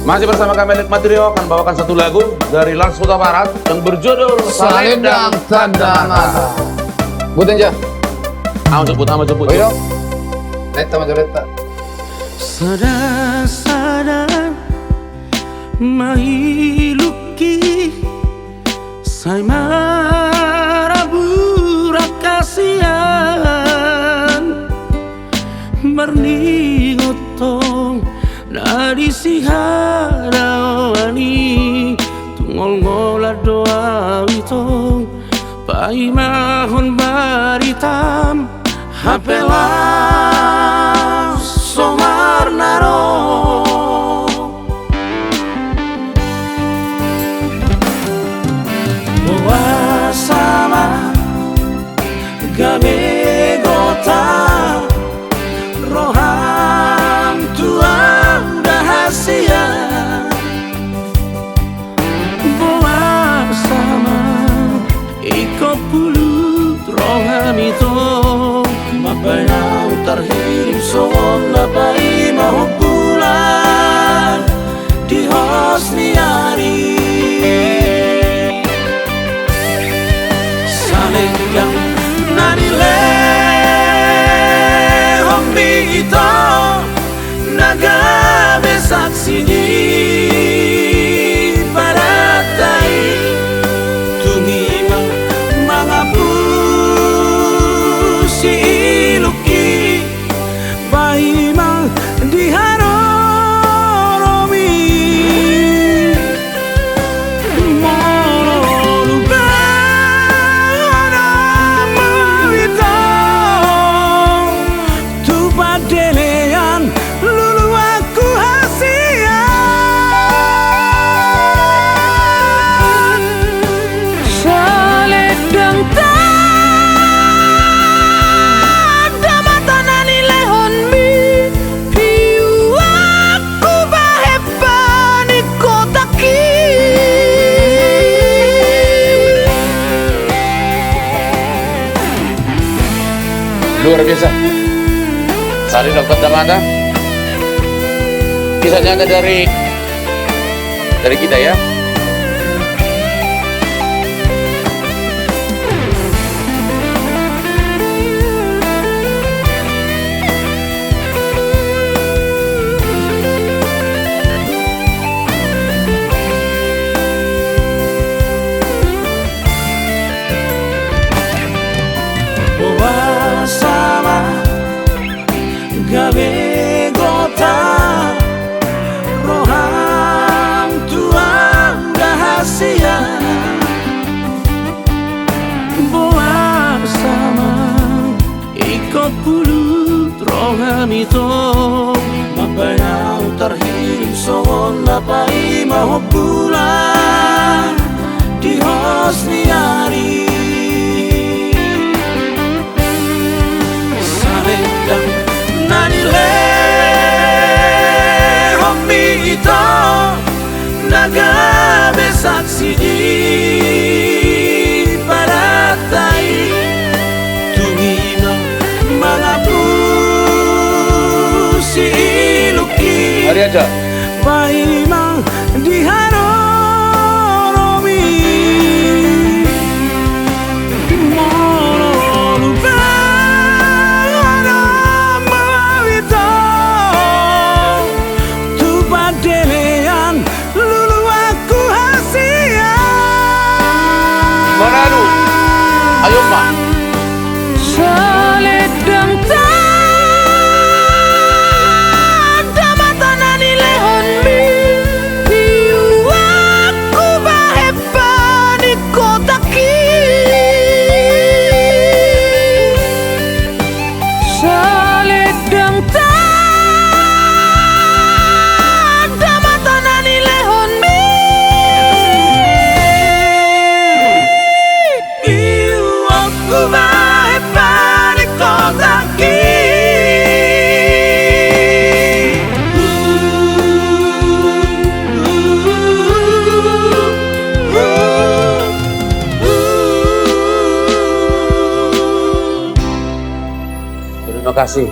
Masih bersama kami Elit Material akan bawakan satu lagu dari Lars Kota Barat yang berjudul Selendang Tanda Mata. Butin aja. Ama jemput. Oyo. Neta majoreta. Sada-sada mahiluki say marabura kasihan berningotong dari si harawani tungol ngola doa itong paimahon baritam hapelah somar naro bawa sama gabe gota roham tuang rahasia bawa sama iko pulu roham itu mapayau terhirim son napai mau bulan di hosni hari salenggang nanile hombi itu naga besak sini paratai tungimang mangapusi iluki baimang diharoromi mololuba nama itu tu padelean lulu aku hasian selendang tanda mata nani lehon mi piu aku bahepan di kota ki Luar biasa. Selendang Tanda Mata. Kisahnya ada dari kita ya. bawa sama gawe gota roham tuang rahasia bawa sama ikut pulu roham itu mapayau terhirim son napai mau bulan di hosni hari salendang nanile hombi itu naga besak sini paratai tungimang mangapusi iluki Hari aja. paimang diharoromi mololuba nama itu tu padelean lulu aku hasian Manado. Ayo Pak. selendang tanda mata nani lehon mi piu aku bahepan di kota ki selendang tanda mata nani lehon mi piu aku bahepan di kota ki Terima kasih.